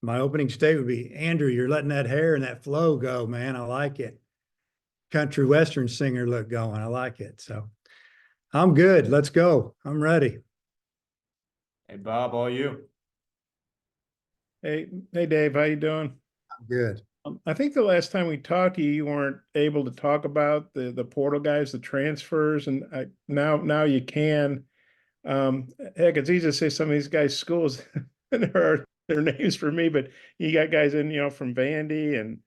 My opening statement would be, Andrew, you're letting that hair and that flow go, man. I like it. Country Western singer look going. I like it. So I'm good. Let's go. I'm ready. Hey, Bob, all you. Hey, Dave, how you doing? I'm good. I think the last time we talked to you, you weren't able to talk about the portal guys, the transfers, and now you can. Heck, it's easy to say some of these guys' schools there are their names for me, but you got guys in, from Vandy and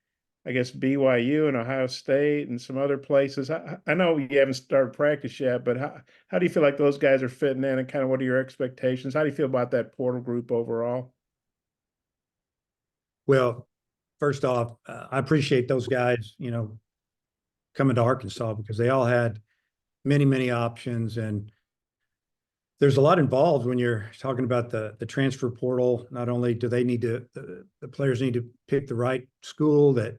I guess BYU and Ohio State and some other places. I know you haven't started practice yet, but how do you feel like those guys are fitting in, and kind of what are your expectations? How do you feel about that portal group overall? Well, first off, I appreciate those guys, coming to Arkansas because they all had many, many options. And there's a lot involved when you're talking about the transfer portal. Not only do they need to, the players need to pick the right school that,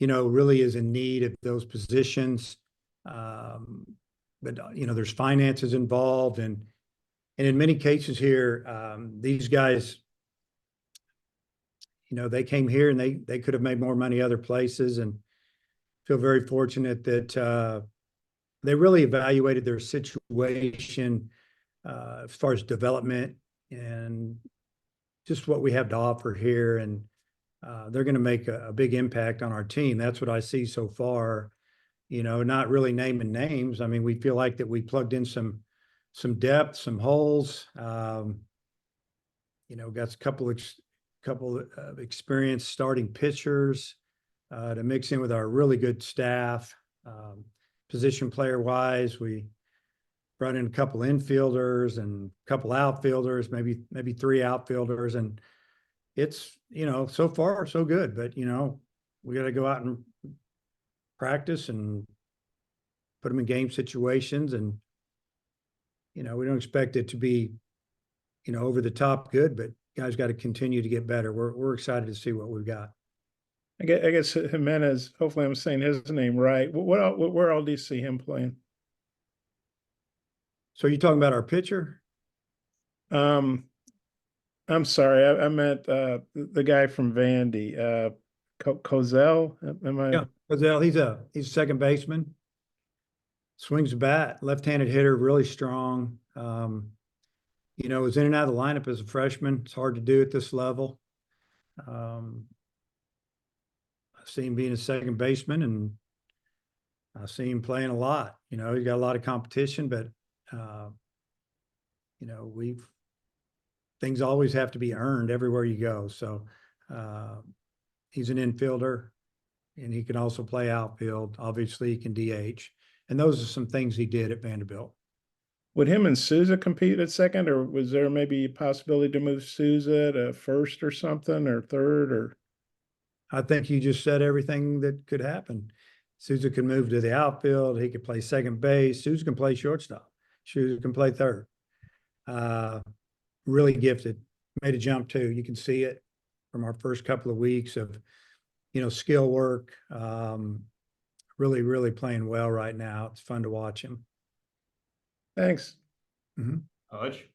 really is in need of those positions. But, there's finances involved. And in many cases here, these guys, they came here and they could have made more money other places, and feel very fortunate that they really evaluated their situation as far as development and just what we have to offer here. And they're going to make a big impact on our team. That's what I see so far, not really naming names. I mean, we feel like that we plugged in some depth, some holes, got a couple of experienced starting pitchers to mix in with our really good staff. Position player wise, we brought in a couple infielders and a couple outfielders, maybe three outfielders, and it's so far so good. But we got to go out and practice and put them in game situations, and we don't expect it to be over the top good, but guys got to continue to get better. We're excited to see what we've got. I guess Jimenez, hopefully I'm saying his name right. Where all do you see him playing? So you're talking about our pitcher? I'm sorry, I meant the guy from Vandy, Cozell. Am I? Yeah, Cozell. He's a second baseman. Swings the bat, left-handed hitter, really strong. Was in and out of the lineup as a freshman. It's hard to do at this level. I see him being a second baseman, and I see him playing a lot. He's got a lot of competition, but things always have to be earned everywhere you go. So he's an infielder, and he can also play outfield. Obviously, he can DH, and those are some things he did at Vanderbilt. Would him and Souza compete at second, or was there maybe a possibility to move Souza to first or something, or third, or? I think you just said everything that could happen. Souza can move to the outfield. He could play second base. Souza can play shortstop. Souza can play third. Really gifted. Made a jump too. You can see it from our first couple of weeks of, skill work. Really, really playing well right now. It's fun to watch him. Thanks. Mm-hmm. Hutch.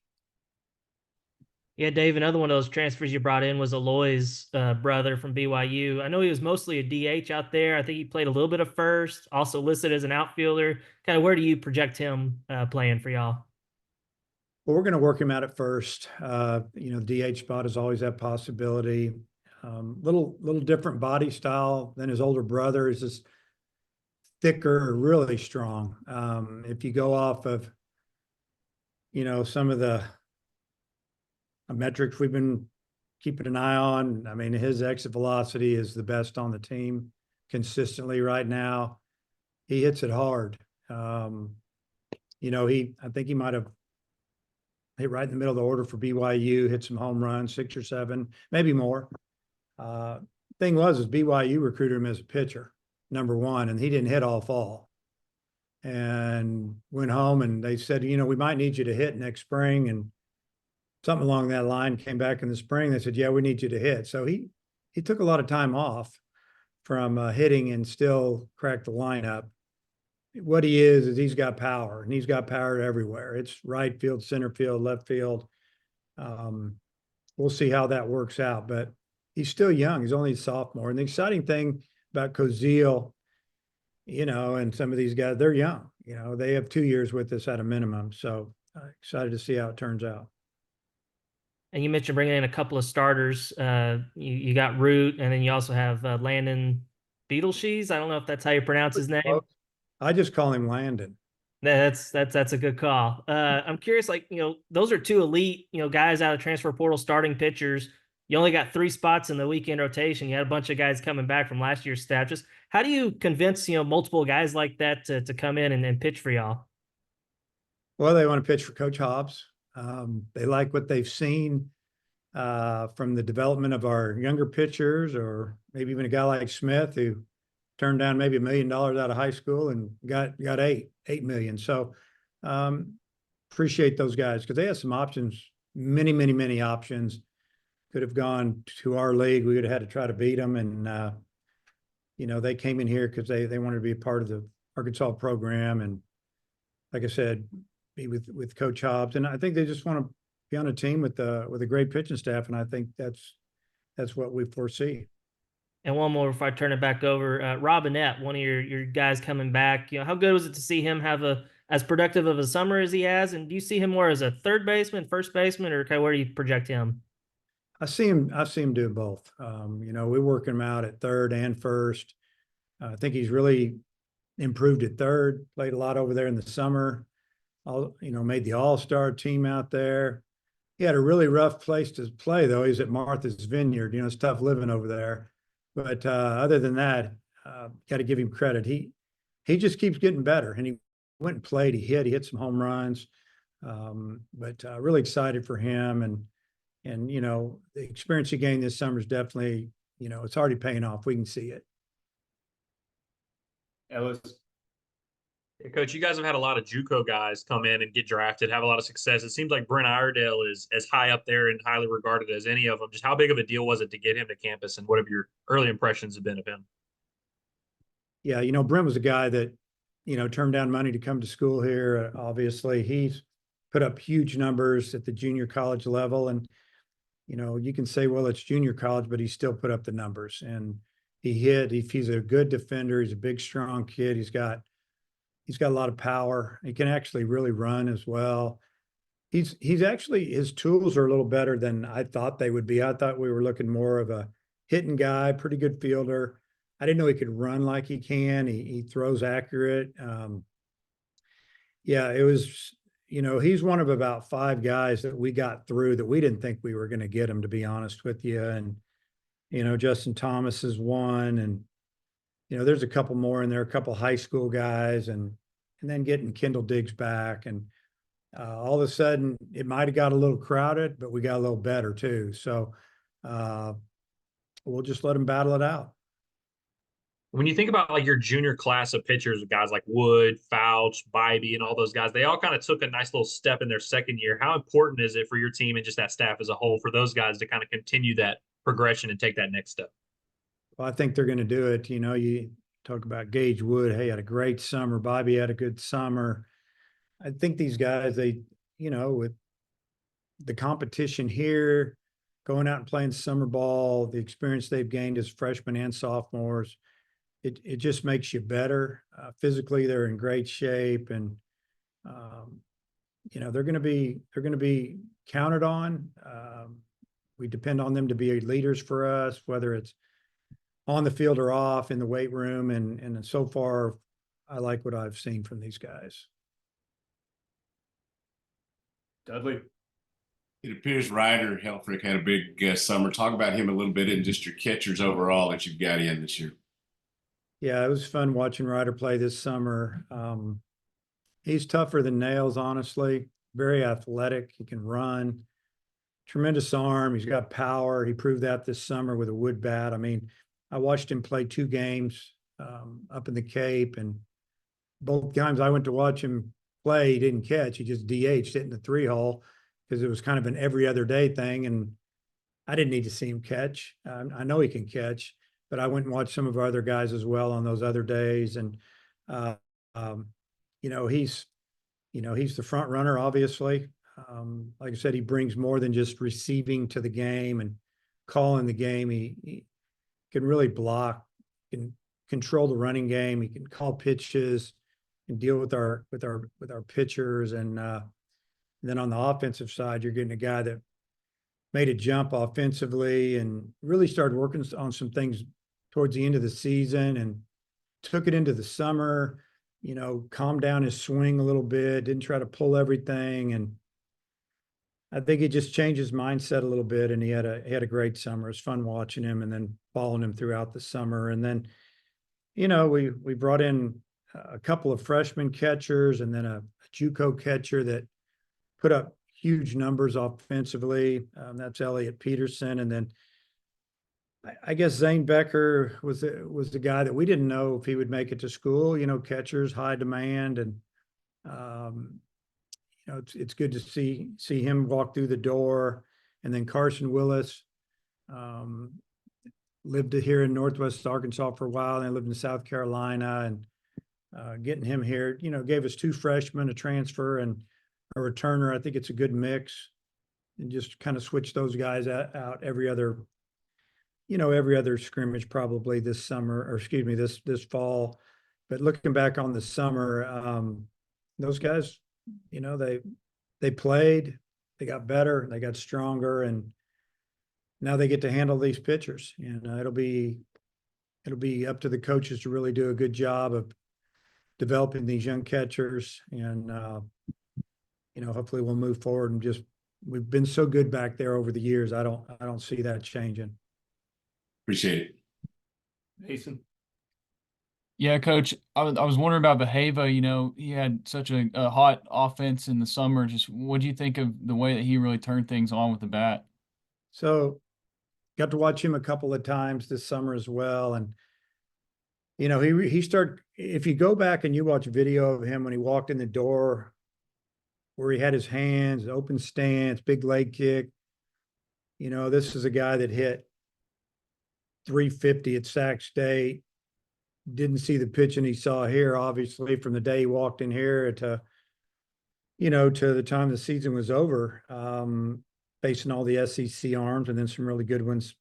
Yeah, Dave, another one of those transfers you brought in was Aloy's brother from BYU. I know he was mostly a DH out there. I think he played a little bit of first, also listed as an outfielder. Kind of where do you project him playing for y'all? Well, we're going to work him out at first. DH spot is always that possibility. Little different body style than his older brother. Is just thicker, really strong. If you go off of, some of the metrics we've been keeping an eye on, I mean, his exit velocity is the best on the team consistently right now. He hits it hard. I think he might have hit right in the middle of the order for BYU, hit some home runs, 6 or 7, maybe more. Thing was BYU recruited him as a pitcher, number one, and he didn't hit all fall. And went home and they said, we might need you to hit next spring, and something along that line. Came back in the spring. They said, yeah, we need you to hit. So he took a lot of time off from hitting and still cracked the lineup. What he is he's got power, and he's got power everywhere. It's right field, center field, left field. We'll see how that works out, but he's still young. He's only a sophomore. And the exciting thing about Koziel, and some of these guys, they're young. They have 2 years with us at a minimum. So excited to see how it turns out. And you mentioned bringing in a couple of starters. You got Root, and then you also have Landon Beetleshees. I don't know if that's how you pronounce his name. I just call him Landon. That's a good call. I'm curious, those are two elite, guys out of transfer portal starting pitchers. You only got 3 spots in the weekend rotation. You had a bunch of guys coming back from last year's staff. Just how do you convince, multiple guys like that to come in and pitch for y'all? Well, they want to pitch for Coach Hobbs. They like what they've seen from the development of our younger pitchers, or maybe even a guy like Smith who turned down maybe $1 million out of high school and got $8 million. So appreciate those guys because they have some options, many, many, many options. Could have gone to our league. We would have had to try to beat them. And, they came in here because they wanted to be a part of the Arkansas program. And like I said, be with Coach Hobbs. And I think they just want to be on a team with a great pitching staff. And I think that's what we foresee. And one more before I turn it back over. Robinette, one of your guys coming back. How good was it to see him have as productive of a summer as he has? And do you see him more as a third baseman, first baseman, or where do you project him? I see him do both. We work him out at third and first. I think he's really improved at third, played a lot over there in the summer. Made the all-star team out there. He had a really rough place to play, though. He's at Martha's Vineyard. It's tough living over there. But other than that, got to give him credit. He just keeps getting better. And he went and played. He hit some home runs. But really excited for him. And the experience he gained this summer is definitely, it's already paying off. We can see it. Ellis. Yeah, Coach, you guys have had a lot of JUCO guys come in and get drafted, have a lot of success. It seems like Brent Iredale is as high up there and highly regarded as any of them. Just how big of a deal was it to get him to campus, and what have your early impressions have been of him? Yeah, Brent was a guy that, turned down money to come to school here. Obviously, he's put up huge numbers at the junior college level. And, you can say, well, it's junior college, but he still put up the numbers. And he's a good defender. He's a big, strong kid. He's got a lot of power. He can actually really run as well. He's actually, his tools are a little better than I thought they would be. I thought we were looking more of a hitting guy, pretty good fielder. I didn't know he could run like he can. He throws accurate. It was, he's one of about 5 guys that we got through that we didn't think we were going to get him, to be honest with you. And, Justin Thomas is one, and, there's a couple more in there, a couple high school guys, and then getting Kendall Diggs back. And all of a sudden it might've got a little crowded, but we got a little better too. So we'll just let them battle it out. When you think about like your junior class of pitchers, guys like Wood, Fouch, Bybee, and all those guys, they all kind of took a nice little step in their second year. How important is it for your team and just that staff as a whole for those guys to kind of continue that progression and take that next step? Well, I think they're going to do it. You talk about Gage Wood. Hey, had a great summer. Bobby had a good summer. I think these guys, with the competition here, going out and playing summer ball, the experience they've gained as freshmen and sophomores, it just makes you better. Physically, they're in great shape, and they're going to be counted on. We depend on them to be leaders for us, whether it's on the field or off in the weight room. And so far, I like what I've seen from these guys. Dudley. It appears Ryder Helfrich had a big summer. Talk about him a little bit and just your catchers overall that you've got in this year. Yeah, it was fun watching Ryder play this summer. He's tougher than nails, honestly. Very athletic. He can run. Tremendous arm. He's got power. He proved that this summer with a wood bat. I mean, I watched him play 2 games up in the Cape, and both times I went to watch him play, he didn't catch. He just DH'd, hitting the 3-hole, because it was kind of an every other day thing. And I didn't need to see him catch. I know he can catch, but I went and watched some of our other guys as well on those other days. And, he's the front runner, obviously. Like I said, he brings more than just receiving to the game and call in the game. He can really block, can control the running game. He can call pitches and deal with our pitchers. And then on the offensive side, you're getting a guy that made a jump offensively and really started working on some things towards the end of the season and took it into the summer, calmed down his swing a little bit, didn't try to pull everything. And I think he just changed his mindset a little bit, and he had a great summer. It was fun watching him and then following him throughout the summer. And then, we brought in a couple of freshman catchers and then a JUCO catcher that put up huge numbers offensively. That's Elliot Peterson. And then I guess Zane Becker was the guy that we didn't know if he would make it to school. Catchers, high demand, and it's good to see him walk through the door. And then Carson Willis lived here in Northwest Arkansas for a while, and I lived in South Carolina. And getting him here, gave us 2 freshmen, a transfer, and a returner. I think it's a good mix, and just kind of switch those guys out every other scrimmage probably this summer, or excuse me, this fall. But looking back on the summer, those guys, they played, they got better, they got stronger, and now they get to handle these pitchers. And it'll be up to the coaches to really do a good job of developing these young catchers. And hopefully we'll move forward, and we've been so good back there over the years. I don't see that changing. Appreciate it. Mason. Yeah, Coach, I was wondering about Behava. He had such a hot offense in the summer. Just what do you think of the way that he really turned things on with the bat? So got to watch him a couple of times this summer as well. And, he started, if you go back and you watch video of him when he walked in the door, where he had his hands, open stance, big leg kick, this is a guy that hit 350 at Sac State. Didn't see the pitching he saw here, obviously, from the day he walked in here to the time the season was over, facing all the SEC arms and then some really good ones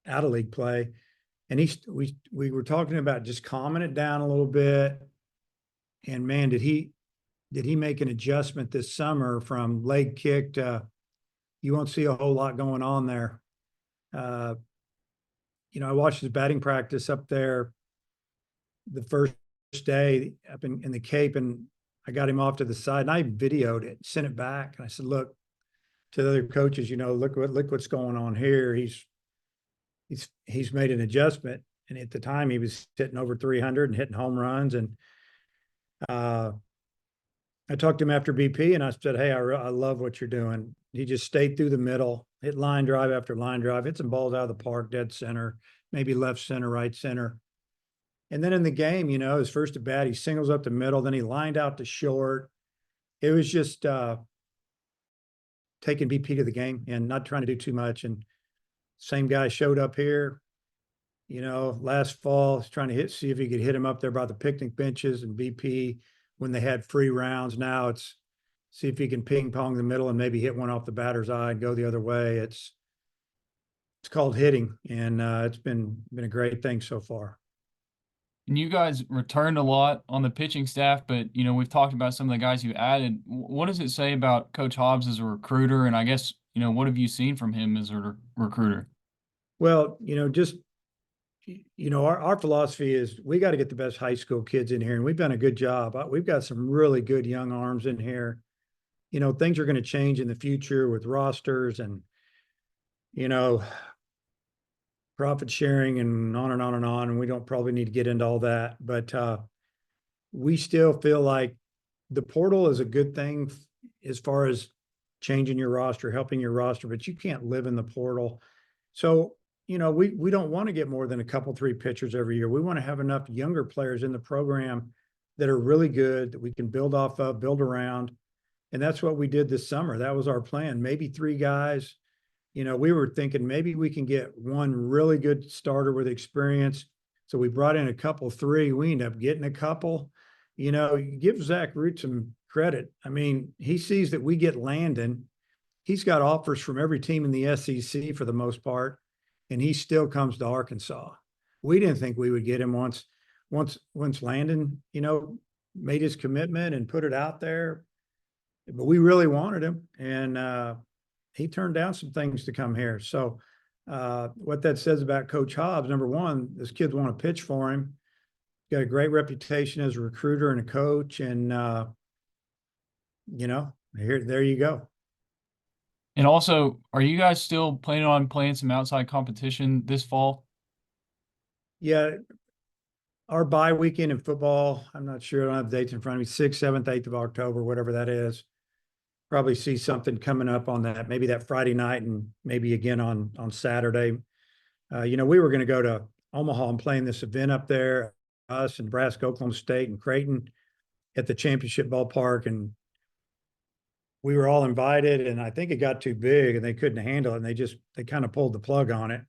out of league play. And we were talking about just calming it down a little bit. And man, did he make an adjustment this summer from leg kick to, you won't see a whole lot going on there. I watched his batting practice up there the first day up in the Cape, and I got him off to the side, and I videoed it, sent it back. And I said, look to the other coaches, look what's going on here. He's made an adjustment. And at the time he was hitting over 300 and hitting home runs. And I talked to him after BP, and I said, hey, I love what you're doing. He just stayed through the middle, hit line drive after line drive, hit some balls out of the park, dead center, maybe left center, right center. And then in the game, his first at bat, he singles up the middle, then he lined out to short. It was just taking BP to the game and not trying to do too much. And same guy showed up here, last fall, trying to see if he could hit him up there by the picnic benches and BP when they had free rounds. Now it's see if he can ping pong the middle and maybe hit one off the batter's eye and go the other way. It's called hitting, and it's been a great thing so far. And you guys returned a lot on the pitching staff, but we've talked about some of the guys you added. What does it say about Coach Hobbs as a recruiter? And I guess what have you seen from him as a recruiter? Well, our philosophy is we got to get the best high school kids in here, and we've done a good job. We've got some really good young arms in here. Things are going to change in the future with rosters and profit sharing and on and on and on. And we don't probably need to get into all that, but we still feel like the portal is a good thing as far as changing your roster, helping your roster, but you can't live in the portal. So, we don't want to get more than a couple, 3 pitchers every year. We want to have enough younger players in the program that are really good, that we can build off of, build around. And that's what we did this summer. That was our plan. Maybe 3 guys. We were thinking maybe we can get one really good starter with experience. So we brought in a couple, 3. We ended up getting a couple. Give Zach Root some credit. I mean, he sees that we get Landon. He's got offers from every team in the SEC for the most part. and he still comes to Arkansas. We didn't think we would get him once Landon, made his commitment and put it out there, but we really wanted him, and he turned down some things to come here. So what that says about Coach Hobbs, number one, this kids want to pitch for him. Got a great reputation as a recruiter and a coach, and there you go. And also, are you guys still planning on playing some outside competition this fall? Yeah, our bye weekend in football, I'm not sure, I don't have dates in front of me, 6th, 7th, 8th of October, whatever that is. Probably see something coming up on that, maybe that Friday night and maybe again on Saturday. We were going to go to Omaha and play in this event up there, us and Nebraska, Oklahoma State, and Creighton at the championship ballpark. And we were all invited, and I think it got too big and they couldn't handle it. And they kind of pulled the plug on it.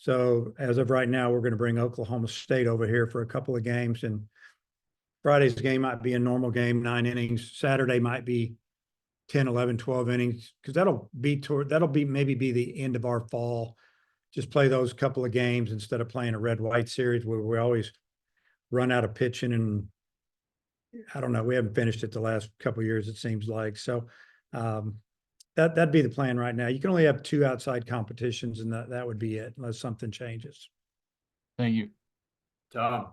So as of right now, we're going to bring Oklahoma State over here for a couple of games, and Friday's game might be a normal game, 9 innings. Saturday might be 10, 11, 12 innings, because that'll be maybe the end of our fall. Just play those couple of games instead of playing a red-white series where we always run out of pitching, and I don't know, we haven't finished it the last couple of years, it seems like. So that'd be the plan right now. You can only have 2 outside competitions, and that would be it unless something changes. Thank you. Tom.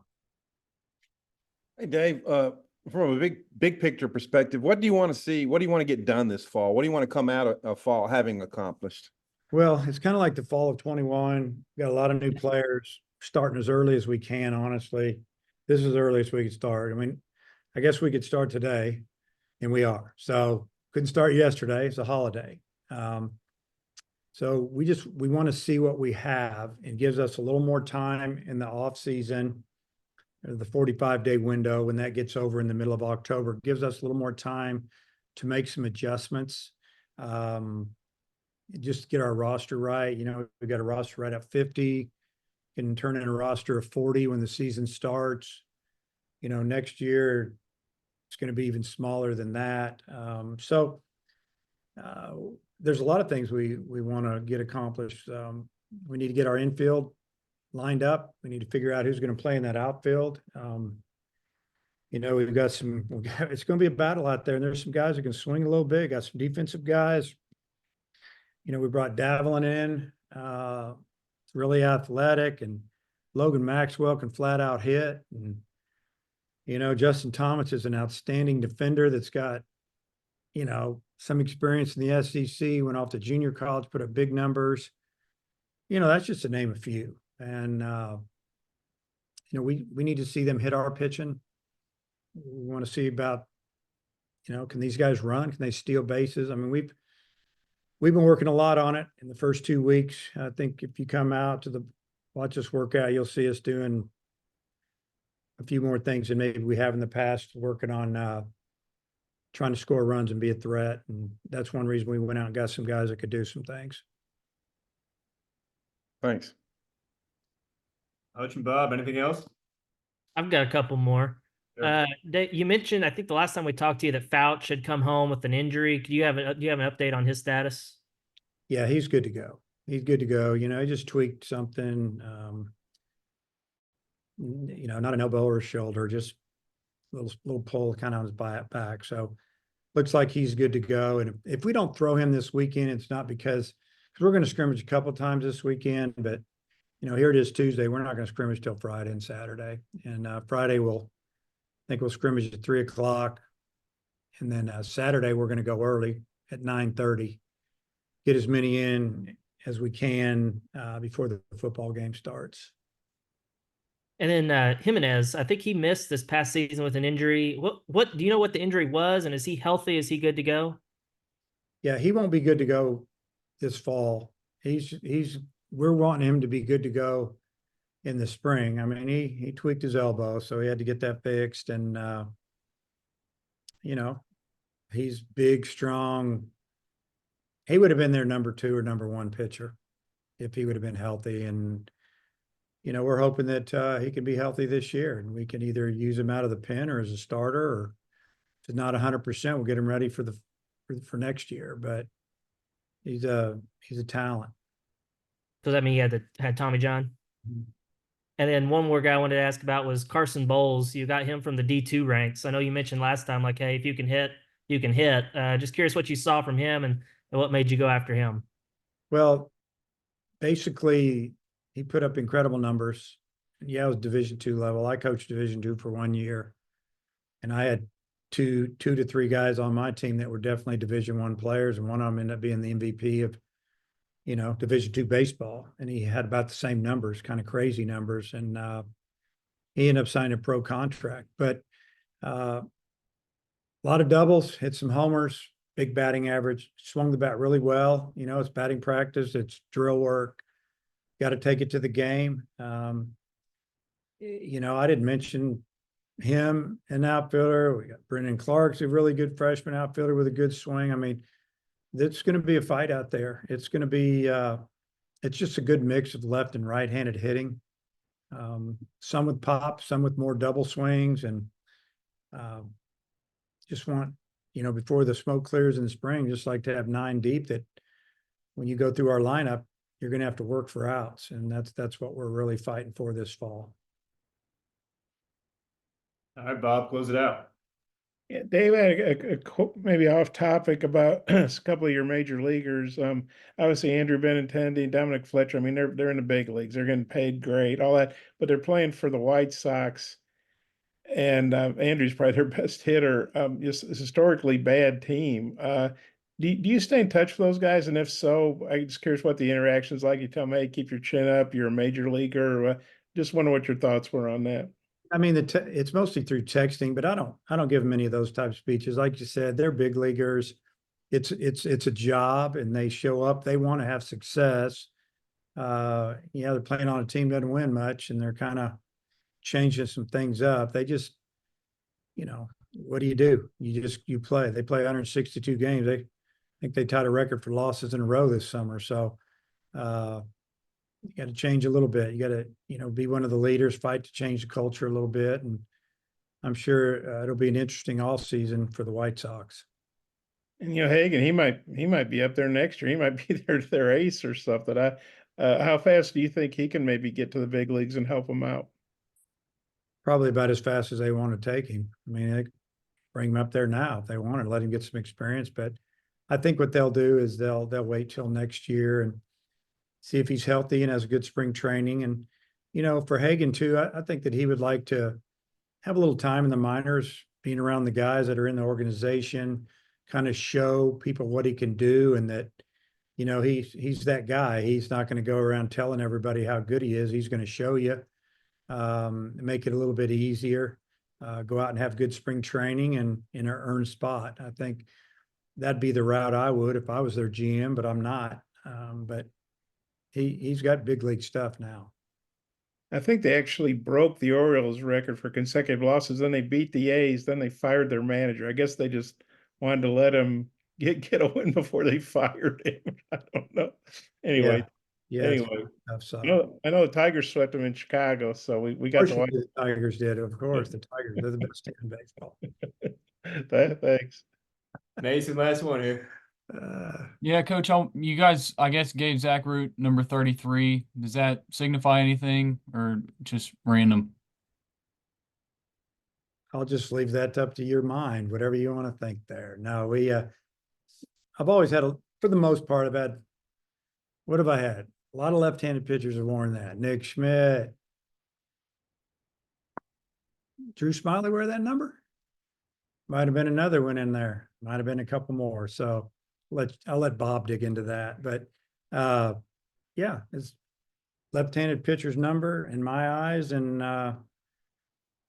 Hey, Dave, from a big picture perspective, what do you want to see? What do you want to get done this fall? What do you want to come out of fall having accomplished? Well, it's kind of like the fall of 21. Got a lot of new players, starting as early as we can, honestly. This is the earliest we could start. I mean, I guess we could start today, and we are. So couldn't start yesterday. It's a holiday. So we want to see what we have, and gives us a little more time in the off season, the 45-day window. When that gets over in the middle of October, gives us a little more time to make some adjustments. Just get our roster right. We've got a roster right at 50, can turn in a roster of 40 when the season starts. Next year it's going to be even smaller than that. So there's a lot of things we want to get accomplished. We need to get our infield lined up. We need to figure out who's going to play in that outfield. We've got it's going to be a battle out there, and there's some guys that can swing a little bit. Got some defensive guys. We brought Davlin in, really athletic, and Logan Maxwell can flat out hit. And, Justin Thomas is an outstanding defender that's got, some experience in the SEC, went off to junior college, put up big numbers. That's just to name a few. And, we need to see them hit our pitching. We want to see about, can these guys run? Can they steal bases? I mean, we've been working a lot on it in the first 2 weeks. I think if you come out to watch us work out, you'll see us doing a few more things than maybe we have in the past, working on trying to score runs and be a threat. And that's one reason we went out and got some guys that could do some things. Thanks. Coach and Bob, anything else? I've got a couple more. Sure. Dave, you mentioned, I think the last time we talked to you, that Fouch had come home with an injury. Do you have an update on his status? Yeah, he's good to go. He's good to go. He just tweaked something, not an elbow or a shoulder, just a little pull kind of on his back. So looks like he's good to go. And if we don't throw him this weekend, it's not because we're going to scrimmage a couple of times this weekend, but here it is Tuesday. We're not going to scrimmage till Friday and Saturday. And Friday we'll scrimmage at 3:00. And then Saturday we're going to go early at 9:30. Get as many in as we can before the football game starts. And then Jimenez, I think he missed this past season with an injury. What do you know what the injury was? And is he healthy? Is he good to go? Yeah, he won't be good to go this fall. We're wanting him to be good to go in the spring. I mean, he tweaked his elbow, so he had to get that fixed. And he's big, strong. He would have been their number 2 or number 1 pitcher if he would have been healthy. And we're hoping that he can be healthy this year, and we can either use him out of the pen or as a starter, or if it's not 100%, we'll get him ready for next year. But he's a talent. Because I mean, he had Tommy John. Mhm. And then one more guy I wanted to ask about was Carson Bowles. You got him from the D2 ranks. I know you mentioned last time, like, hey, if you can hit, you can hit. Just curious what you saw from him and what made you go after him. Well, basically, he put up incredible numbers. Yeah, it was Division II level. I coached Division II for 1 year, and I had two to three guys on my team that were definitely Division I players, and one of them ended up being the MVP of, Division II baseball. And he had about the same numbers, kind of crazy numbers, and he ended up signing a pro contract. But a lot of doubles, hit some homers, big batting average, swung the bat really well. It's batting practice, it's drill work. Got to take it to the game. I didn't mention him, an outfielder. We got Brendan Clark's a really good freshman outfielder with a good swing. I mean, it's going to be a fight out there. It's going to be, it's just a good mix of left and right-handed hitting. Some with pop, some with more double swings, and just want, before the smoke clears in the spring, just like to have 9 deep that when you go through our lineup, you're going to have to work for outs. And that's what we're really fighting for this fall. All right, Bob, close it out. Yeah, Dave, I had maybe off topic about a couple of your major leaguers. Obviously Andrew Benintendi, Dominic Fletcher. I mean, they're in the big leagues. They're getting paid great, all that, but they're playing for the White Sox. And Andrew's probably their best hitter. Just a historically bad team. Do you stay in touch with those guys? And if so, I'm just curious what the interaction's like. You tell me, hey, keep your chin up. You're a major leaguer. Just wonder what your thoughts were on that. I mean, it's mostly through texting, but I don't give them any of those type of speeches. Like you said, they're big leaguers. It's a job, and they show up. They want to have success. They're playing on a team that doesn't win much, and they're kind of changing some things up. They just, what do? You play. They play 162 games. I think they tied a record for losses in a row this summer. So you got to change a little bit. You got to, be one of the leaders, fight to change the culture a little bit. And I'm sure it'll be an interesting all season for the White Sox. And Hagan, he might be up there next year. He might be their ace or something. How fast do you think he can maybe get to the big leagues and help them out? Probably about as fast as they want to take him. I mean, they bring him up there now if they want to let him get some experience. But I think what they'll do is they'll wait till next year and see if he's healthy and has a good spring training. And, for Hagan too, I think that he would like to have a little time in the minors, being around the guys that are in the organization, kind of show people what he can do, and that, he's that guy. He's not going to go around telling everybody how good he is. He's going to show you, make it a little bit easier, go out and have good spring training and in an earned spot. I think that'd be the route I would if I was their GM, but I'm not. But he's got big league stuff now. I think they actually broke the Orioles record for consecutive losses. Then they beat the A's. Then they fired their manager. I guess they just wanted to let him get a win before they fired him. I don't know. Anyway, Anyway, I know the Tigers swept them in Chicago, so we got to watch. the Tigers did. Of course, the Tigers, they're the best team in baseball. Thanks. Mason, last one here. Yeah, Coach, you guys, I guess, gave Zach Root number 33. Does that signify anything or just random? I'll just leave that up to your mind, whatever you want to think there. No, I've always had, for the most part, what have I had? A lot of left-handed pitchers have worn that. Nick Schmidt. Drew Smiley wear that number? Might have been another one in there. Might have been a couple more. So I'll let Bob dig into that. But yeah, it's left-handed pitcher's number in my eyes, and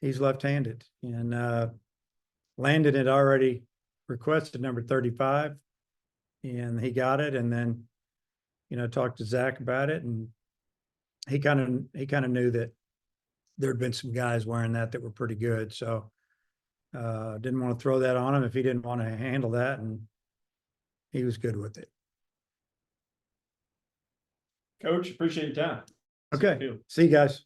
he's left-handed. And Landon had already requested number 35, and he got it. And then, talked to Zach about it, and he kind of knew that there'd been some guys wearing that were pretty good. So didn't want to throw that on him if he didn't want to handle that, and he was good with it. Coach, appreciate your time. Okay, see you guys.